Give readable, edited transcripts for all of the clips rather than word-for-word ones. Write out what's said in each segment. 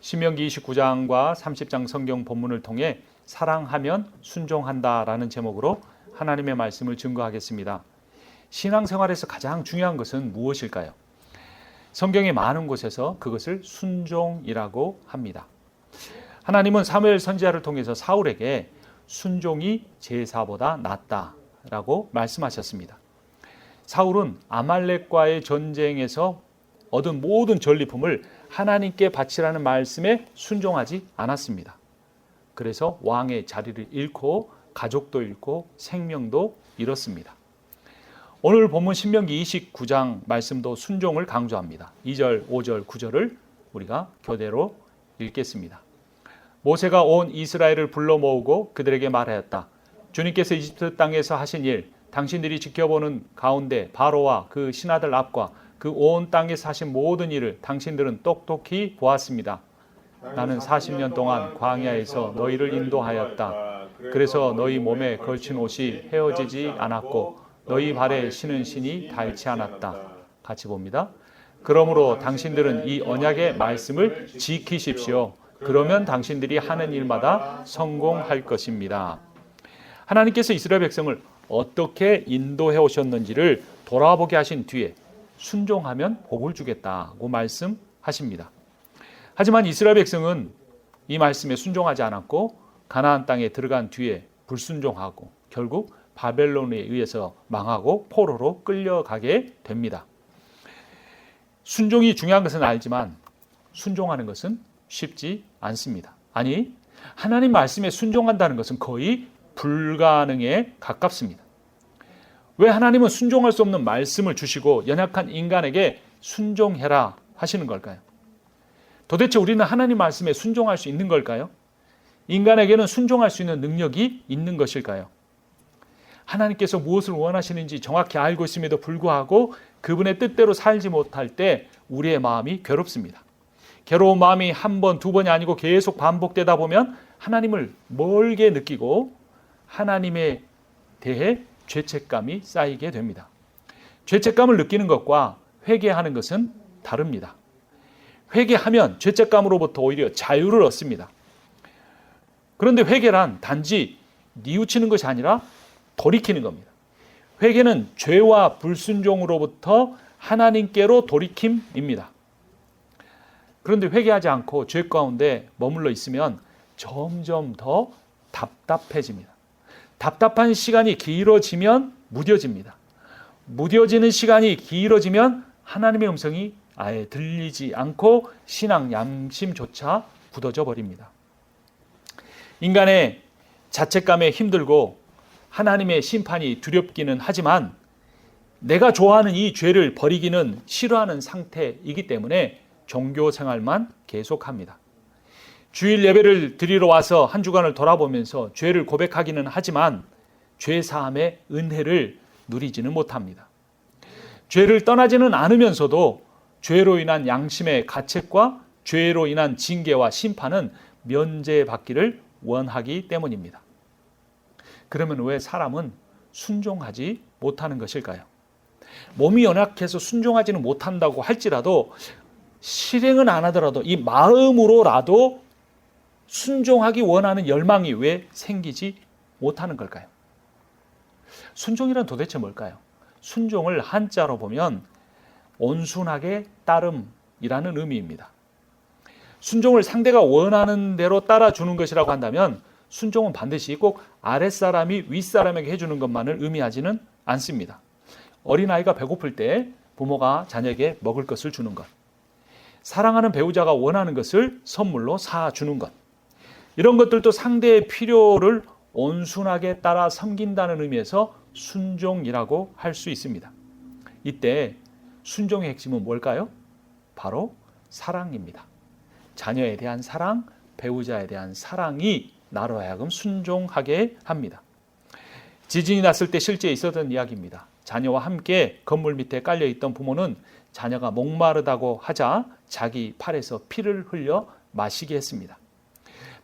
신명기 29장과 30장 성경 본문을 통해 사랑하면 순종한다라는 제목으로 하나님의 말씀을 증거하겠습니다. 신앙생활에서 가장 중요한 것은 무엇일까요? 성경의 많은 곳에서 그것을 순종이라고 합니다. 하나님은 사무엘 선지자를 통해서 사울에게 순종이 제사보다 낫다라고 말씀하셨습니다. 사울은 아말렉과의 전쟁에서 얻은 모든 전리품을 하나님께 바치라는 말씀에 순종하지 않았습니다. 그래서 왕의 자리를 잃고 가족도 잃고 생명도 잃었습니다. 오늘 본문 신명기 29장 말씀도 순종을 강조합니다. 2절, 5절, 9절을 우리가 교대로 읽겠습니다. 모세가 온 이스라엘을 불러 모으고 그들에게 말하였다. 주님께서 이집트 땅에서 하신 일, 당신들이 지켜보는 가운데 바로와 그 신하들 앞과 그 온 땅에서 하신 모든 일을 당신들은 똑똑히 보았습니다. 나는 40년 동안 광야에서 너희를 인도하였다. 그래서 너희 몸에 걸친 옷이 헤어지지 않았고 너희 발에 신은 신이 닳지 않았다. 같이 봅니다. 그러므로 당신들은 이 언약의 말씀을 지키십시오. 그러면 당신들이 하는 일마다 성공할 것입니다. 하나님께서 이스라엘 백성을 어떻게 인도해 오셨는지를 돌아보게 하신 뒤에 순종하면 복을 주겠다고 말씀하십니다. 하지만 이스라엘 백성은 이 말씀에 순종하지 않았고 가나안 땅에 들어간 뒤에 불순종하고 결국 바벨론에 의해서 망하고 포로로 끌려가게 됩니다. 순종이 중요한 것은 알지만 순종하는 것은 쉽지 않습니다. 아니, 하나님 말씀에 순종한다는 것은 거의 불가능에 가깝습니다. 왜 하나님은 순종할 수 없는 말씀을 주시고 연약한 인간에게 순종해라 하시는 걸까요? 도대체 우리는 하나님 말씀에 순종할 수 있는 걸까요? 인간에게는 순종할 수 있는 능력이 있는 것일까요? 하나님께서 무엇을 원하시는지 정확히 알고 있음에도 불구하고 그분의 뜻대로 살지 못할 때 우리의 마음이 괴롭습니다. 괴로운 마음이 한 번, 두 번이 아니고 계속 반복되다 보면 하나님을 멀게 느끼고 하나님에 대해 죄책감이 쌓이게 됩니다. 죄책감을 느끼는 것과 회개하는 것은 다릅니다. 회개하면 죄책감으로부터 오히려 자유를 얻습니다. 그런데 회개란 단지 뉘우치는 것이 아니라 돌이키는 겁니다. 회개는 죄와 불순종으로부터 하나님께로 돌이킴입니다. 그런데 회개하지 않고 죄 가운데 머물러 있으면 점점 더 답답해집니다. 답답한 시간이 길어지면 무뎌집니다. 무뎌지는 시간이 길어지면 하나님의 음성이 아예 들리지 않고 신앙 양심조차 굳어져 버립니다. 인간의 자책감에 힘들고 하나님의 심판이 두렵기는 하지만 내가 좋아하는 이 죄를 버리기는 싫어하는 상태이기 때문에 종교 생활만 계속합니다. 주일 예배를 드리러 와서 한 주간을 돌아보면서 죄를 고백하기는 하지만 죄 사함의 은혜를 누리지는 못합니다. 죄를 떠나지는 않으면서도 죄로 인한 양심의 가책과 죄로 인한 징계와 심판은 면제받기를 원하기 때문입니다. 그러면 왜 사람은 순종하지 못하는 것일까요? 몸이 연약해서 순종하지는 못한다고 할지라도 실행은 안 하더라도 이 마음으로라도 순종하기 원하는 열망이 왜 생기지 못하는 걸까요? 순종이란 도대체 뭘까요? 순종을 한자로 보면 온순하게 따름이라는 의미입니다. 순종을 상대가 원하는 대로 따라주는 것이라고 한다면 순종은 반드시 꼭 아랫사람이 윗사람에게 해주는 것만을 의미하지는 않습니다. 어린아이가 배고플 때 부모가 자녀에게 먹을 것을 주는 것, 사랑하는 배우자가 원하는 것을 선물로 사주는 것, 이런 것들도 상대의 필요를 온순하게 따라 섬긴다는 의미에서 순종이라고 할 수 있습니다. 이때 순종의 핵심은 뭘까요? 바로 사랑입니다. 자녀에 대한 사랑, 배우자에 대한 사랑이 나로 하여금 순종하게 합니다. 지진이 났을 때 실제 있었던 이야기입니다. 자녀와 함께 건물 밑에 깔려있던 부모는 자녀가 목마르다고 하자 자기 팔에서 피를 흘려 마시게 했습니다.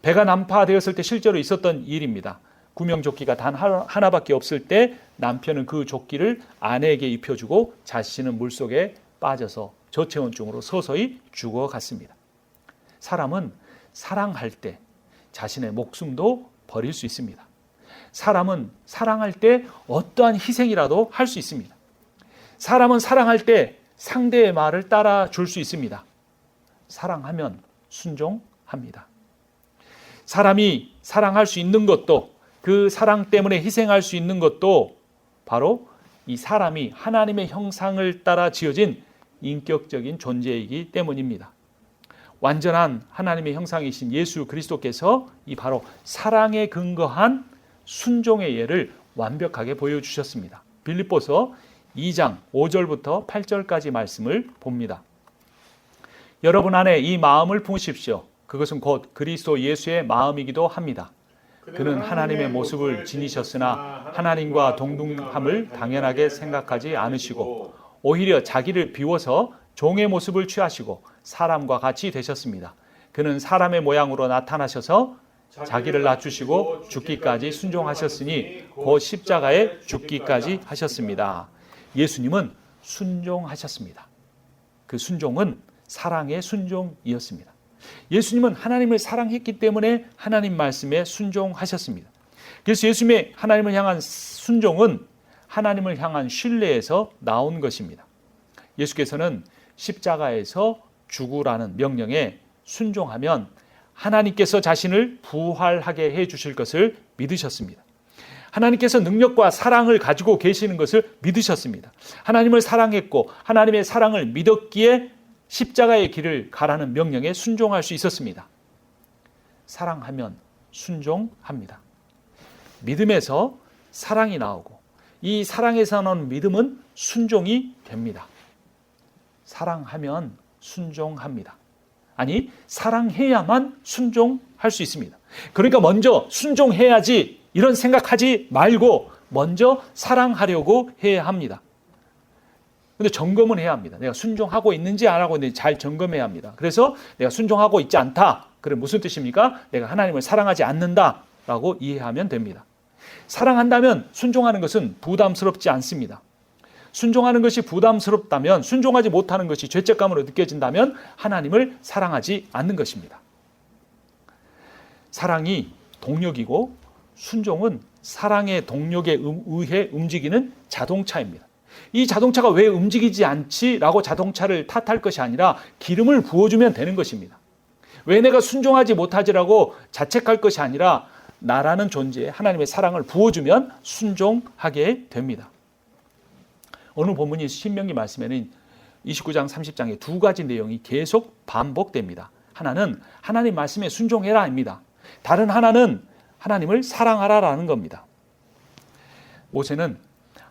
배가 난파되었을 때 실제로 있었던 일입니다. 구명조끼가 단 하나밖에 없을 때 남편은 그 조끼를 아내에게 입혀주고 자신은 물속에 빠져서 저체온증으로 서서히 죽어갔습니다. 사람은 사랑할 때 자신의 목숨도 버릴 수 있습니다. 사람은 사랑할 때 어떠한 희생이라도 할 수 있습니다. 사람은 사랑할 때 상대의 말을 따라 줄 수 있습니다. 사랑하면 순종합니다. 사람이 사랑할 수 있는 것도, 그 사랑 때문에 희생할 수 있는 것도 바로 이 사람이 하나님의 형상을 따라 지어진 인격적인 존재이기 때문입니다. 완전한 하나님의 형상이신 예수 그리스도께서 이 바로 사랑에 근거한 순종의 예를 완벽하게 보여주셨습니다. 빌립보서 2장 5절부터 8절까지 말씀을 봅니다. 여러분 안에 이 마음을 품으십시오. 그것은 곧 그리스도 예수의 마음이기도 합니다. 그는 하나님의 모습을 지니셨으나 하나님과 동등함을 당연하게 생각하지 않으시고 오히려 자기를 비워서 종의 모습을 취하시고 사람과 같이 되셨습니다. 그는 사람의 모양으로 나타나셔서 자기를 낮추시고 죽기까지 순종하셨으니 곧 십자가에 죽기까지 하셨습니다. 예수님은 순종하셨습니다. 그 순종은 사랑의 순종이었습니다. 예수님은 하나님을 사랑했기 때문에 하나님 말씀에 순종하셨습니다. 그래서 예수님의 하나님을 향한 순종은 하나님을 향한 신뢰에서 나온 것입니다. 예수께서는 십자가에서 죽으라는 명령에 순종하면 하나님께서 자신을 부활하게 해 주실 것을 믿으셨습니다. 하나님께서 능력과 사랑을 가지고 계시는 것을 믿으셨습니다. 하나님을 사랑했고 하나님의 사랑을 믿었기에 십자가의 길을 가라는 명령에 순종할 수 있었습니다. 사랑하면 순종합니다. 믿음에서 사랑이 나오고 이 사랑에서 나오는 믿음은 순종이 됩니다. 사랑하면 순종합니다. 아니, 사랑해야만 순종할 수 있습니다. 그러니까 먼저 순종해야지 이런 생각하지 말고 먼저 사랑하려고 해야 합니다. 근데 점검은 해야 합니다. 내가 순종하고 있는지 안 하고 있는지 잘 점검해야 합니다. 그래서 내가 순종하고 있지 않다. 그럼 무슨 뜻입니까? 내가 하나님을 사랑하지 않는다라고 이해하면 됩니다. 사랑한다면 순종하는 것은 부담스럽지 않습니다. 순종하는 것이 부담스럽다면, 순종하지 못하는 것이 죄책감으로 느껴진다면 하나님을 사랑하지 않는 것입니다. 사랑이 동력이고 순종은 사랑의 동력에 의해 움직이는 자동차입니다. 이 자동차가 왜 움직이지 않지라고 자동차를 탓할 것이 아니라 기름을 부어주면 되는 것입니다. 왜 내가 순종하지 못하지라고 자책할 것이 아니라 나라는 존재에 하나님의 사랑을 부어주면 순종하게 됩니다. 오늘 본문이 신명기 말씀에는 29장 30장에 두 가지 내용이 계속 반복됩니다. 하나는 하나님 말씀에 순종해라입니다. 다른 하나는 하나님을 사랑하라라는 겁니다. 모세는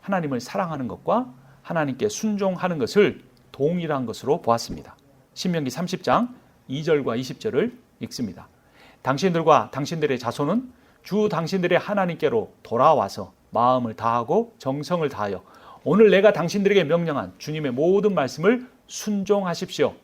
하나님을 사랑하는 것과 하나님께 순종하는 것을 동일한 것으로 보았습니다. 신명기 30장 2절과 20절을 읽습니다. 당신들과 당신들의 자손은 주 당신들의 하나님께로 돌아와서 마음을 다하고 정성을 다하여 오늘 내가 당신들에게 명령한 주님의 모든 말씀을 순종하십시오.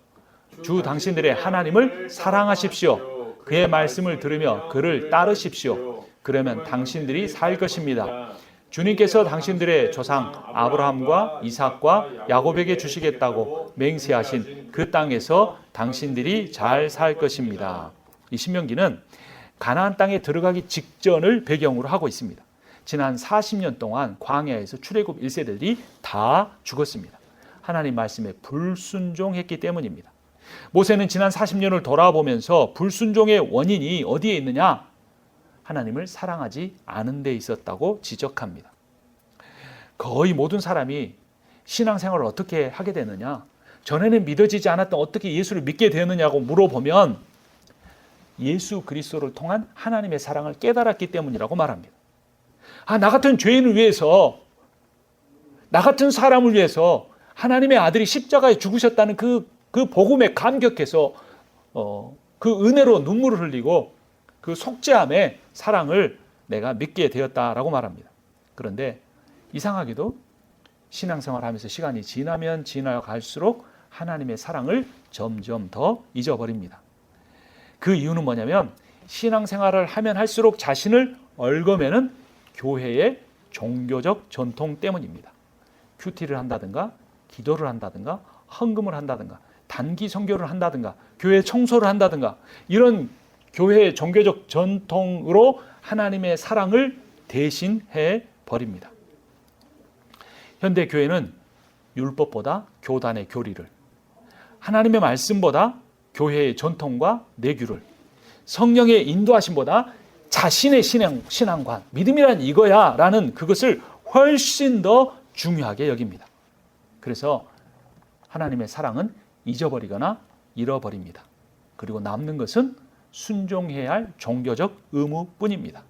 주 당신들의 하나님을 사랑하십시오. 그의 말씀을 들으며 그를 따르십시오. 그러면 당신들이 살 것입니다. 주님께서 당신들의 조상 아브라함과 이삭과 야곱에게 주시겠다고 맹세하신 그 땅에서 당신들이 잘 살 것입니다. 이 신명기는 가나안 땅에 들어가기 직전을 배경으로 하고 있습니다. 지난 40년 동안 광야에서 출애굽 1세들이 다 죽었습니다. 하나님 말씀에 불순종했기 때문입니다. 모세는 지난 40년을 돌아보면서 불순종의 원인이 어디에 있느냐? 하나님을 사랑하지 않은 데 있었다고 지적합니다. 거의 모든 사람이 신앙생활을 어떻게 하게 되느냐? 전에는 믿어지지 않았던 어떻게 예수를 믿게 되었느냐고 물어보면 예수 그리스도를 통한 하나님의 사랑을 깨달았기 때문이라고 말합니다. 나 같은 죄인을 위해서, 나 같은 사람을 위해서 하나님의 아들이 십자가에 죽으셨다는 그 복음에 감격해서 그 은혜로 눈물을 흘리고 그 속죄함의 사랑을 내가 믿게 되었다라고 말합니다. 그런데 이상하게도 신앙생활하면서 시간이 지나면 지나어 갈수록 하나님의 사랑을 점점 더 잊어버립니다. 그 이유는 뭐냐면 신앙생활을 하면 할수록 자신을 얽어매는 교회의 종교적 전통 때문입니다. 큐티를 한다든가 기도를 한다든가 헌금을 한다든가 단기 선교를 한다든가 교회 청소를 한다든가 이런 교회의 종교적 전통으로 하나님의 사랑을 대신해 버립니다. 현대 교회는 율법보다 교단의 교리를, 하나님의 말씀보다 교회의 전통과 내규를, 성령의 인도하심보다 자신의 신앙관, 믿음이란 이거야 라는 그것을 훨씬 더 중요하게 여깁니다. 그래서 하나님의 사랑은 잊어버리거나 잃어버립니다. 그리고 남는 것은 순종해야 할 종교적 의무뿐입니다.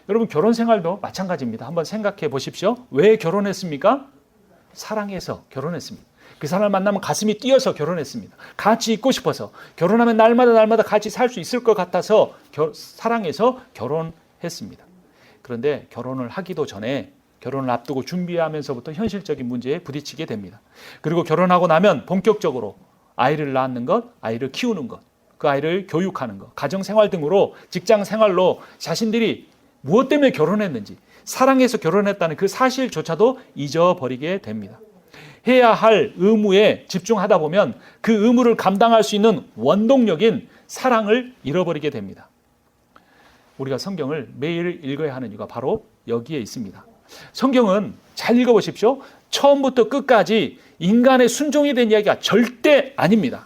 여러분, 결혼 생활도 마찬가지입니다. 한번 생각해 보십시오. 왜 결혼했습니까? 사랑해서 결혼했습니다. 그 사람을 만나면 가슴이 뛰어서 결혼했습니다. 같이 있고 싶어서, 결혼하면 날마다 같이 살 수 있을 것 같아서 사랑해서 결혼했습니다. 그런데 결혼을 하기도 전에, 결혼을 앞두고 준비하면서부터 현실적인 문제에 부딪히게 됩니다. 그리고 결혼하고 나면 본격적으로 아이를 낳는 것, 아이를 키우는 것, 그 아이를 교육하는 것, 가정생활 등으로, 직장생활로 자신들이 무엇 때문에 결혼했는지, 사랑해서 결혼했다는 그 사실조차도 잊어버리게 됩니다. 해야 할 의무에 집중하다 보면 그 의무를 감당할 수 있는 원동력인 사랑을 잃어버리게 됩니다. 우리가 성경을 매일 읽어야 하는 이유가 바로 여기에 있습니다. 성경은 잘 읽어보십시오. 처음부터 끝까지 인간의 순종에 대한 이야기가 절대 아닙니다.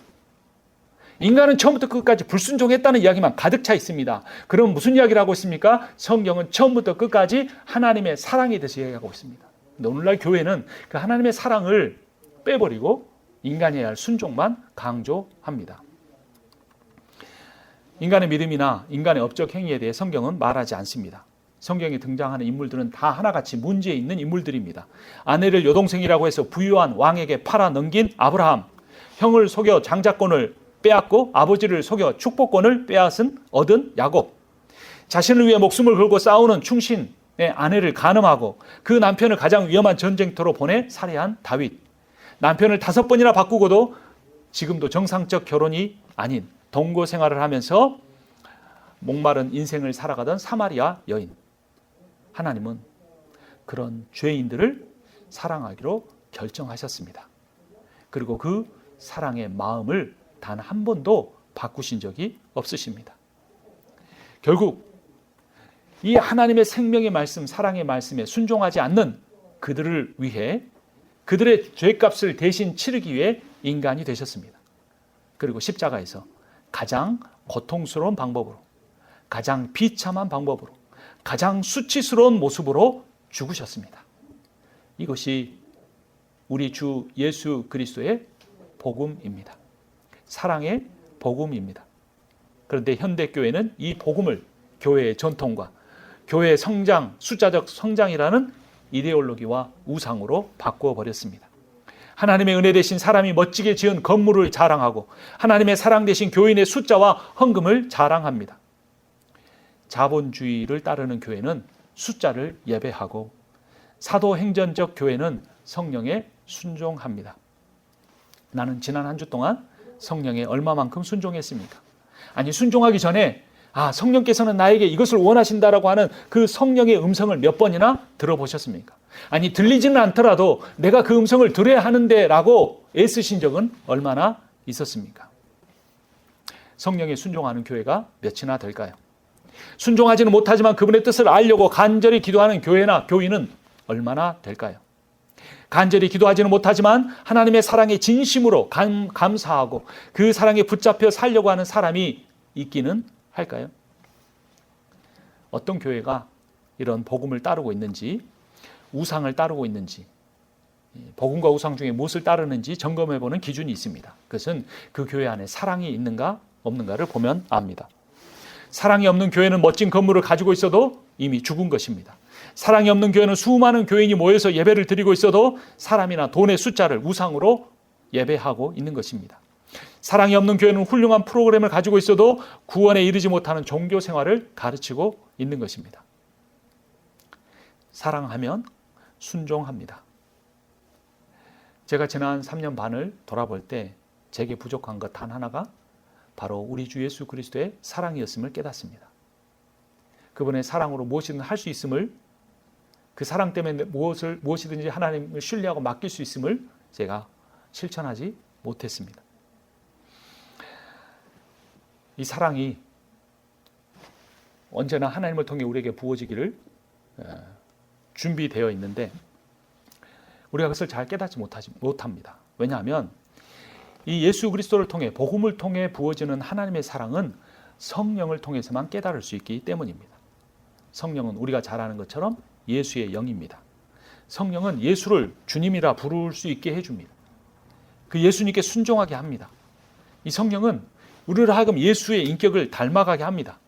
인간은 처음부터 끝까지 불순종했다는 이야기만 가득 차 있습니다. 그럼 무슨 이야기를 하고 있습니까? 성경은 처음부터 끝까지 하나님의 사랑에 대해서 이야기하고 있습니다. 근데 오늘날 교회는 그 하나님의 사랑을 빼버리고 인간이 해야 할 순종만 강조합니다. 인간의 믿음이나 인간의 업적 행위에 대해 성경은 말하지 않습니다. 성경에 등장하는 인물들은 다 하나같이 문제 있는 인물들입니다. 아내를 여동생이라고 해서 부유한 왕에게 팔아 넘긴 아브라함, 형을 속여 장자권을 빼앗고 아버지를 속여 축복권을 얻은 야곱, 자신을 위해 목숨을 걸고 싸우는 충신의 아내를 간음하고 그 남편을 가장 위험한 전쟁터로 보내 살해한 다윗, 남편을 5번이나 바꾸고도 지금도 정상적 결혼이 아닌 동거 생활을 하면서 목마른 인생을 살아가던 사마리아 여인. 하나님은 그런 죄인들을 사랑하기로 결정하셨습니다. 그리고 그 사랑의 마음을 단 한 번도 바꾸신 적이 없으십니다. 결국 이 하나님의 생명의 말씀, 사랑의 말씀에 순종하지 않는 그들을 위해, 그들의 죄값을 대신 치르기 위해 인간이 되셨습니다. 그리고 십자가에서 가장 고통스러운 방법으로, 가장 비참한 방법으로, 가장 수치스러운 모습으로 죽으셨습니다. 이것이 우리 주 예수 그리스도의 복음입니다. 사랑의 복음입니다. 그런데 현대교회는 이 복음을 교회의 전통과 교회의 성장, 숫자적 성장이라는 이데올로기와 우상으로 바꾸어 버렸습니다. 하나님의 은혜 대신 사람이 멋지게 지은 건물을 자랑하고 하나님의 사랑 대신 교인의 숫자와 헌금을 자랑합니다. 자본주의를 따르는 교회는 숫자를 예배하고 사도행전적 교회는 성령에 순종합니다. 나는 지난 한 주 동안 성령에 얼마만큼 순종했습니까? 아니, 순종하기 전에 성령께서는 나에게 이것을 원하신다라고 하는 그 성령의 음성을 몇 번이나 들어보셨습니까? 아니, 들리지는 않더라도 내가 그 음성을 들어야 하는데 라고 애쓰신 적은 얼마나 있었습니까? 성령에 순종하는 교회가 몇이나 될까요? 순종하지는 못하지만 그분의 뜻을 알려고 간절히 기도하는 교회나 교인은 얼마나 될까요? 간절히 기도하지는 못하지만 하나님의 사랑에 진심으로 감사하고 그 사랑에 붙잡혀 살려고 하는 사람이 있기는 할까요? 어떤 교회가 이런 복음을 따르고 있는지, 우상을 따르고 있는지, 복음과 우상 중에 무엇을 따르는지 점검해보는 기준이 있습니다. 그것은 그 교회 안에 사랑이 있는가 없는가를 보면 압니다. 사랑이 없는 교회는 멋진 건물을 가지고 있어도 이미 죽은 것입니다. 사랑이 없는 교회는 수많은 교인이 모여서 예배를 드리고 있어도 사람이나 돈의 숫자를 우상으로 예배하고 있는 것입니다. 사랑이 없는 교회는 훌륭한 프로그램을 가지고 있어도 구원에 이르지 못하는 종교 생활을 가르치고 있는 것입니다. 사랑하면 순종합니다. 제가 지난 3년 반을 돌아볼 때 제게 부족한 것 단 하나가 바로 우리 주 예수 그리스도의 사랑이었음을 깨닫습니다. 그분의 사랑으로 무엇이든 할 수 있음을, 그 사랑 때문에 무엇이든지 하나님을 신뢰하고 맡길 수 있음을 제가 실천하지 못했습니다. 이 사랑이 언제나 하나님을 통해 우리에게 부어지기를 준비되어 있는데 우리가 그것을 잘 깨닫지 못합니다. 왜냐하면 이 예수 그리스도를 통해 복음을 통해 부어지는 하나님의 사랑은 성령을 통해서만 깨달을 수 있기 때문입니다. 성령은 우리가 잘 아는 것처럼 예수의 영입니다. 성령은 예수를 주님이라 부를 수 있게 해줍니다. 그 예수님께 순종하게 합니다. 이 성령은 우리를 하여금 예수의 인격을 닮아가게 합니다.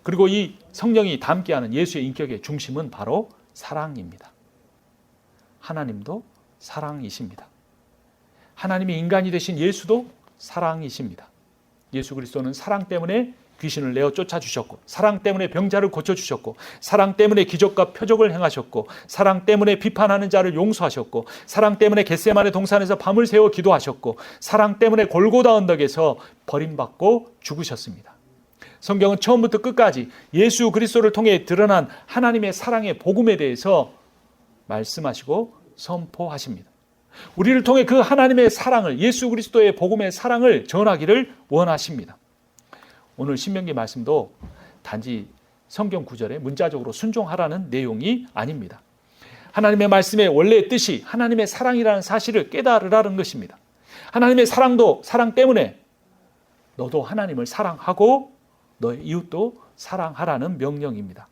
그리고 이 성령이 닮게 하는 예수의 인격의 중심은 바로 사랑입니다. 하나님도 사랑이십니다. 하나님이 인간이 되신 예수도 사랑이십니다. 예수 그리스도는 사랑 때문에 귀신을 내어 쫓아주셨고, 사랑 때문에 병자를 고쳐주셨고, 사랑 때문에 기적과 표적을 행하셨고, 사랑 때문에 비판하는 자를 용서하셨고, 사랑 때문에 겟세마네 동산에서 밤을 새워 기도하셨고, 사랑 때문에 골고다 언덕에서 버림받고 죽으셨습니다. 성경은 처음부터 끝까지 예수 그리스도를 통해 드러난 하나님의 사랑의 복음에 대해서 말씀하시고 선포하십니다. 우리를 통해 그 하나님의 사랑을, 예수 그리스도의 복음의 사랑을 전하기를 원하십니다. 오늘 신명기 말씀도 단지 성경 구절에 문자적으로 순종하라는 내용이 아닙니다. 하나님의 말씀의 원래의 뜻이 하나님의 사랑이라는 사실을 깨달으라는 것입니다. 하나님의 사랑도 사랑 때문에 너도 하나님을 사랑하고 너의 이웃도 사랑하라는 명령입니다.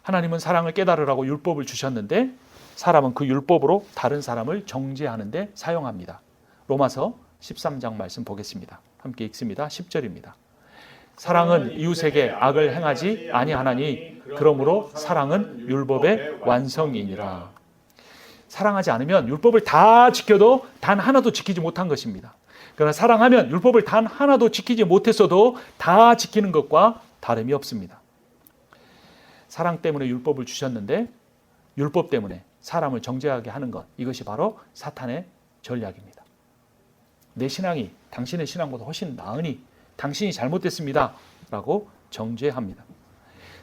하나님은 사랑을 깨달으라고 율법을 주셨는데 사람은 그 율법으로 다른 사람을 정죄하는 데 사용합니다. 로마서 13장 말씀 보겠습니다. 함께 읽습니다. 10절입니다. 사랑은 이웃에게 악을 행하지 아니하나니 그러므로 사랑은 율법의 완성이니라. 사랑하지 않으면 율법을 다 지켜도 단 하나도 지키지 못한 것입니다. 그러나 사랑하면 율법을 단 하나도 지키지 못했어도 다 지키는 것과 다름이 없습니다. 사랑 때문에 율법을 주셨는데 율법 때문에 사람을 정죄하게 하는 것, 이것이 바로 사탄의 전략입니다. 내 신앙이 당신의 신앙보다 훨씬 나으니 당신이 잘못됐습니다 라고 정죄합니다.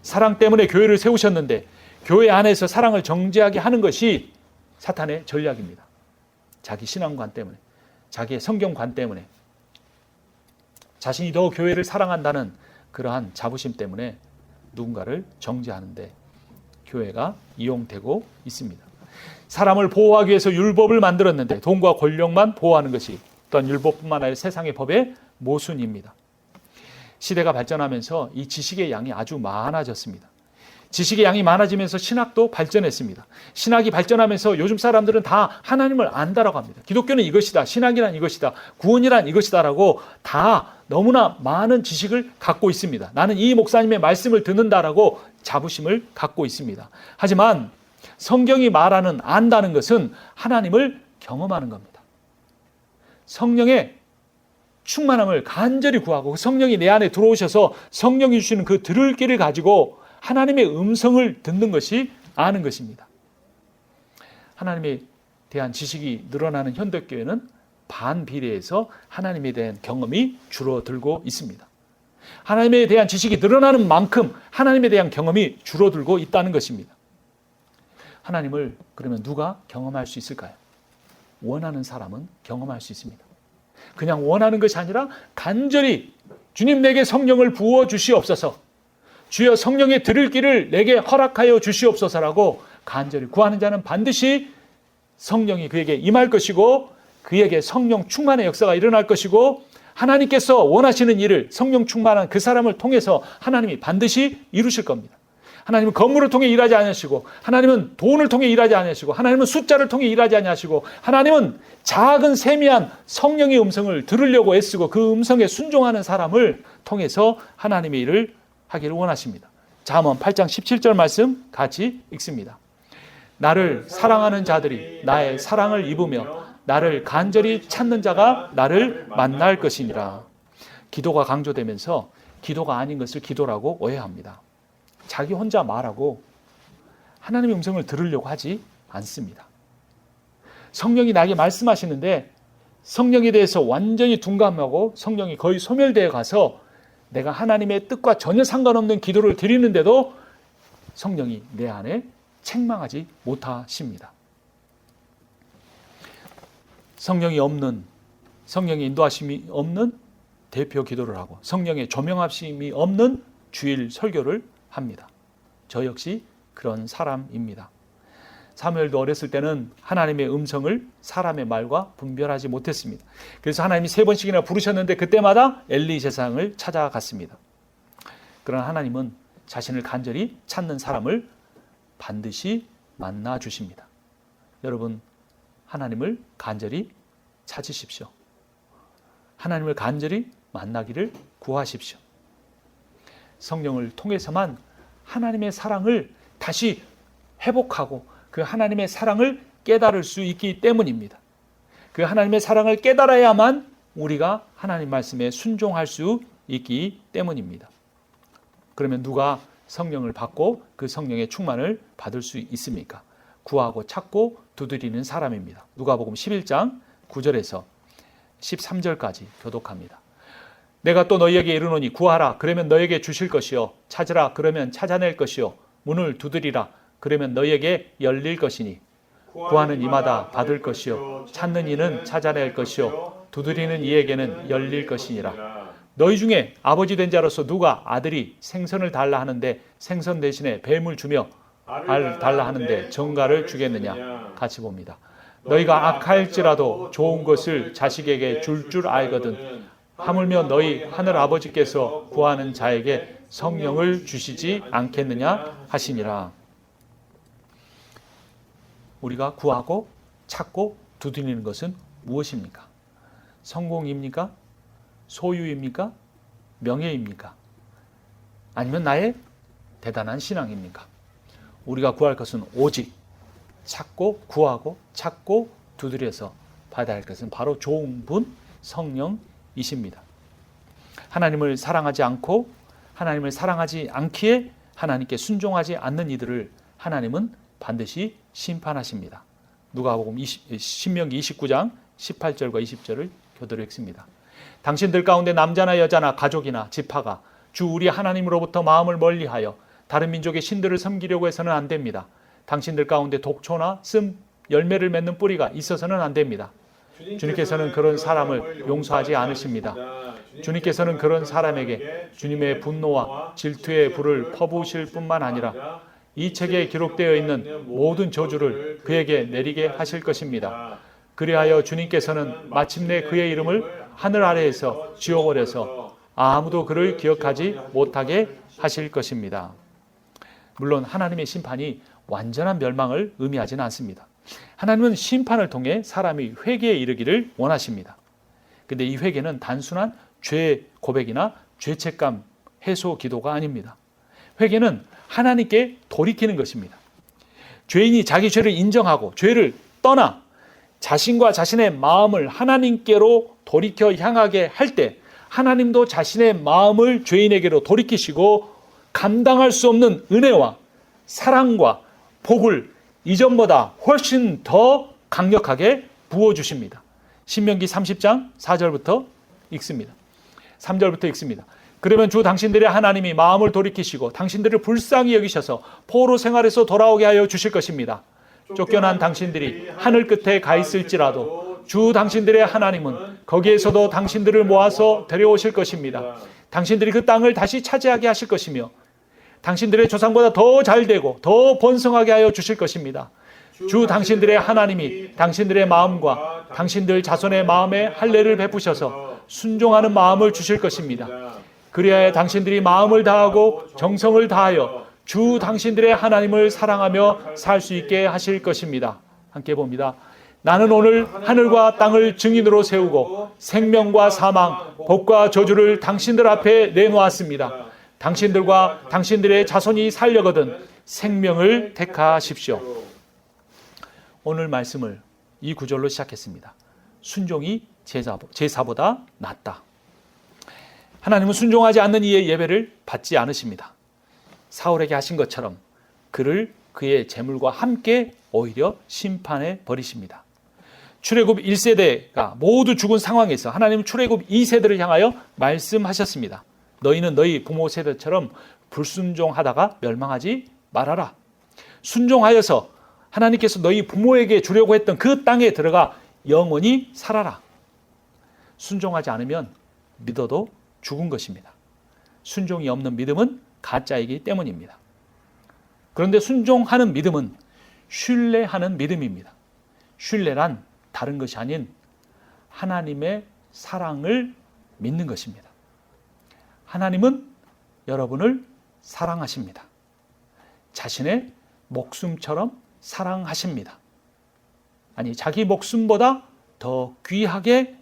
사랑 때문에 교회를 세우셨는데 교회 안에서 사랑을 정죄하게 하는 것이 사탄의 전략입니다. 자기 신앙관 때문에, 자기의 성경관 때문에, 자신이 더 교회를 사랑한다는 그러한 자부심 때문에 누군가를 정죄하는데 교회가 이용되고 있습니다. 사람을 보호하기 위해서 율법을 만들었는데 돈과 권력만 보호하는 것이 어떤 율법뿐만 아니라 세상의 법의 모순입니다. 시대가 발전하면서 이 지식의 양이 아주 많아졌습니다. 지식의 양이 많아지면서 신학도 발전했습니다. 신학이 발전하면서 요즘 사람들은 다 하나님을 안다라고 합니다. 기독교는 이것이다, 신학이란 이것이다, 구원이란 이것이다라고 다 너무나 많은 지식을 갖고 있습니다. 나는 이 목사님의 말씀을 듣는다라고 자부심을 갖고 있습니다. 하지만 성경이 말하는 안다는 것은 하나님을 경험하는 겁니다. 성령의 충만함을 간절히 구하고 성령이 내 안에 들어오셔서 성령이 주시는 그 들을 길을 가지고 하나님의 음성을 듣는 것이 아는 것입니다. 하나님에 대한 지식이 늘어나는 현대교회는 반비례해서 하나님에 대한 경험이 줄어들고 있습니다. 하나님에 대한 지식이 늘어나는 만큼 하나님에 대한 경험이 줄어들고 있다는 것입니다. 하나님을 그러면 누가 경험할 수 있을까요? 원하는 사람은 경험할 수 있습니다. 그냥 원하는 것이 아니라 간절히 주님 내게 성령을 부어 주시옵소서, 주여 성령의 들을 길을 내게 허락하여 주시옵소서라고 간절히 구하는 자는 반드시 성령이 그에게 임할 것이고 그에게 성령 충만의 역사가 일어날 것이고 하나님께서 원하시는 일을 성령 충만한 그 사람을 통해서 하나님이 반드시 이루실 겁니다. 하나님은 건물을 통해 일하지 않으시고, 하나님은 돈을 통해 일하지 않으시고, 하나님은 숫자를 통해 일하지 않으시고, 하나님은 작은 세미한 성령의 음성을 들으려고 애쓰고 그 음성에 순종하는 사람을 통해서 하나님의 일을 하기를 원하십니다. 잠언 8장 17절 말씀 같이 읽습니다. 나를 사랑하는 자들이 나의 사랑을 입으며 나를 간절히 찾는 자가 나를 만날 것이니라. 기도가 강조되면서 기도가 아닌 것을 기도라고 오해합니다. 자기 혼자 말하고 하나님의 음성을 들으려고 하지 않습니다. 성령이 나에게 말씀하시는데 성령에 대해서 완전히 둔감하고 성령이 거의 소멸되어 가서 내가 하나님의 뜻과 전혀 상관없는 기도를 드리는데도 성령이 내 안에 책망하지 못하십니다. 성령이 없는, 성령의 인도하심이 없는 대표 기도를 하고 성령의 조명하심이 없는 주일 설교를 합니다. 저 역시 그런 사람입니다. 사무엘도 어렸을 때는 하나님의 음성을 사람의 말과 분별하지 못했습니다. 그래서 하나님이 3번씩이나 부르셨는데 그때마다 엘리 제사장을 찾아갔습니다. 그러나 하나님은 자신을 간절히 찾는 사람을 반드시 만나 주십니다. 여러분, 하나님을 간절히 찾으십시오. 하나님을 간절히 만나기를 구하십시오. 성령을 통해서만 하나님의 사랑을 다시 회복하고 그 하나님의 사랑을 깨달을 수 있기 때문입니다. 그 하나님의 사랑을 깨달아야만 우리가 하나님 말씀에 순종할 수 있기 때문입니다. 그러면 누가 성령을 받고 그 성령의 충만을 받을 수 있습니까? 구하고 찾고 두드리는 사람입니다. 누가복음 11장 9절에서 13절까지 교독합니다. 내가 또 너희에게 이르노니 구하라 그러면 너희에게 주실 것이요 찾으라 그러면 찾아낼 것이요 문을 두드리라 그러면 너희에게 열릴 것이니 구하는 이마다 받을 것이요 찾는 이는 찾아낼 것이요 두드리는 이에게는 열릴 것이니라. 너희 중에 아버지 된 자로서 누가 아들이 생선을 달라 하는데 생선 대신에 뱀을 주며 알 달라 하는데 정갈을 주겠느냐. 같이 봅니다. 너희가 악할지라도 좋은 것을 자식에게 줄 알거든 하물며 너희 하늘 아버지께서 구하는 자에게 성령을 주시지 않겠느냐 하시니라. 우리가 구하고 찾고 두드리는 것은 무엇입니까? 성공입니까? 소유입니까? 명예입니까? 아니면 나의 대단한 신앙입니까? 우리가 구할 것은 오직 찾고 구하고 찾고 두드려서 받아야 할 것은 바로 좋은 분 성령이십니다. 하나님을 사랑하지 않고 하나님을 사랑하지 않기에 하나님께 순종하지 않는 이들을 하나님은 반드시 심판하십니다. 누가복음 신명기 29장 18절과 20절을 교도로 읽습니다. 당신들 가운데 남자나 여자나 가족이나 지파가 주 우리 하나님으로부터 마음을 멀리하여 다른 민족의 신들을 섬기려고 해서는 안 됩니다. 당신들 가운데 독초나 씀 열매를 맺는 뿌리가 있어서는 안 됩니다. 주님께서는 그런 사람을 용서하지 않으십니다. 주님께서는 그런 사람에게 주님의 분노와 질투의 불을 퍼부으실 뿐만 아니라 이 책에 기록되어 있는 모든 저주를 그에게 내리게 하실 것입니다. 그리하여 주님께서는 마침내 그의 이름을 하늘 아래에서 지워버려서 아무도 그를 기억하지 못하게 하실 것입니다. 물론 하나님의 심판이 완전한 멸망을 의미하지는 않습니다. 하나님은 심판을 통해 사람이 회개에 이르기를 원하십니다. 그런데 이 회개는 단순한 죄 고백이나 죄책감 해소 기도가 아닙니다. 회개는 하나님께 돌이키는 것입니다. 죄인이 자기 죄를 인정하고 죄를 떠나 자신과 자신의 마음을 하나님께로 돌이켜 향하게 할 때 하나님도 자신의 마음을 죄인에게로 돌이키시고 감당할 수 없는 은혜와 사랑과 복을 이전보다 훨씬 더 강력하게 부어주십니다. 신명기 30장 4절부터 읽습니다. 3절부터 읽습니다. 그러면 주 당신들의 하나님이 마음을 돌이키시고 당신들을 불쌍히 여기셔서 포로 생활에서 돌아오게 하여 주실 것입니다. 쫓겨난 당신들이 하늘 끝에 가 있을지라도 주 당신들의 하나님은 거기에서도 당신들을 모아서 데려오실 것입니다. 당신들이 그 땅을 다시 차지하게 하실 것이며 당신들의 조상보다 더 잘되고 더 번성하게 하여 주실 것입니다. 주 당신들의 하나님이 당신들의 마음과 당신들 자손의 마음에 할례를 베푸셔서 순종하는 마음을 주실 것입니다. 그리하여 당신들이 마음을 다하고 정성을 다하여 주 당신들의 하나님을 사랑하며 살 수 있게 하실 것입니다. 함께 봅니다. 나는 오늘 하늘과 땅을 증인으로 세우고 생명과 사망, 복과 저주를 당신들 앞에 내놓았습니다. 당신들과 당신들의 자손이 살려거든 생명을 택하십시오. 오늘 말씀을 이 구절로 시작했습니다. 순종이 제사보다 낫다. 하나님은 순종하지 않는 이의 예배를 받지 않으십니다. 사울에게 하신 것처럼 그를 그의 재물과 함께 오히려 심판해 버리십니다. 출애굽 1세대가 모두 죽은 상황에서 하나님은 출애굽 2세대를 향하여 말씀하셨습니다. 너희는 너희 부모 세대처럼 불순종하다가 멸망하지 말아라. 순종하여서 하나님께서 너희 부모에게 주려고 했던 그 땅에 들어가 영원히 살아라. 순종하지 않으면 믿어도 죽은 것입니다. 순종이 없는 믿음은 가짜이기 때문입니다. 그런데 순종하는 믿음은 신뢰하는 믿음입니다. 신뢰란 다른 것이 아닌 하나님의 사랑을 믿는 것입니다. 하나님은 여러분을 사랑하십니다. 자신의 목숨처럼 사랑하십니다. 아니, 자기 목숨보다 더 귀하게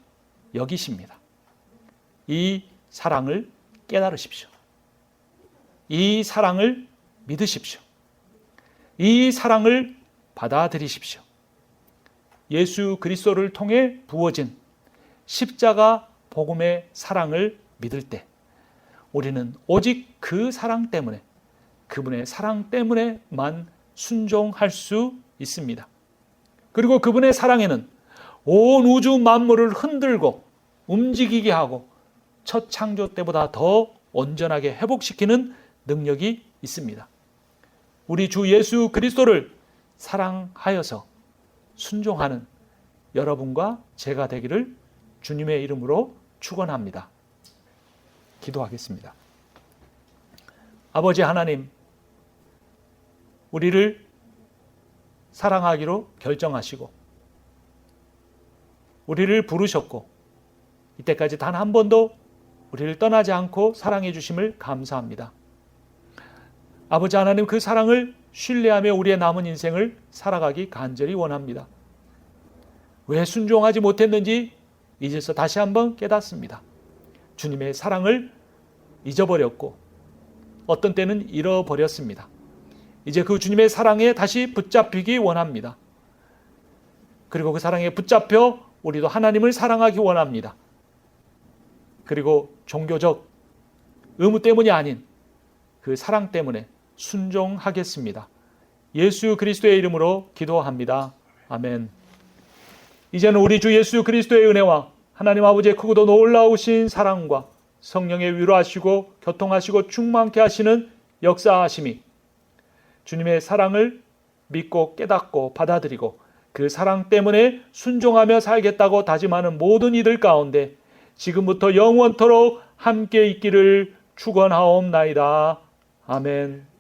여기십니다. 이 사랑을 깨달으십시오. 이 사랑을 믿으십시오. 이 사랑을 받아들이십시오. 예수 그리스도를 통해 부어진 십자가 복음의 사랑을 믿을 때 우리는 오직 그 사랑 때문에, 그분의 사랑 때문에만 순종할 수 있습니다. 그리고 그분의 사랑에는 온 우주 만물을 흔들고 움직이게 하고 첫 창조 때보다 더 온전하게 회복시키는 능력이 있습니다. 우리 주 예수 그리스도를 사랑하여서 순종하는 여러분과 제가 되기를 주님의 이름으로 축원합니다. 기도하겠습니다. 아버지 하나님, 우리를 사랑하기로 결정하시고 우리를 부르셨고 이때까지 단 한 번도 우리를 떠나지 않고 사랑해 주심을 감사합니다. 아버지 하나님, 그 사랑을 신뢰하며 우리의 남은 인생을 살아가기 간절히 원합니다. 왜 순종하지 못했는지 이제서 다시 한번 깨닫습니다. 주님의 사랑을 잊어버렸고 어떤 때는 잃어버렸습니다. 이제 그 주님의 사랑에 다시 붙잡히기 원합니다. 그리고 그 사랑에 붙잡혀 우리도 하나님을 사랑하기 원합니다. 그리고 종교적 의무 때문이 아닌 그 사랑 때문에 순종하겠습니다. 예수 그리스도의 이름으로 기도합니다. 아멘. 이제는 우리 주 예수 그리스도의 은혜와 하나님 아버지의 크고도 놀라우신 사랑과 성령의 위로하시고 교통하시고 충만케 하시는 역사하심이 주님의 사랑을 믿고 깨닫고 받아들이고 그 사랑 때문에 순종하며 살겠다고 다짐하는 모든 이들 가운데 지금부터 영원토록 함께 있기를 축원하옵나이다. 아멘.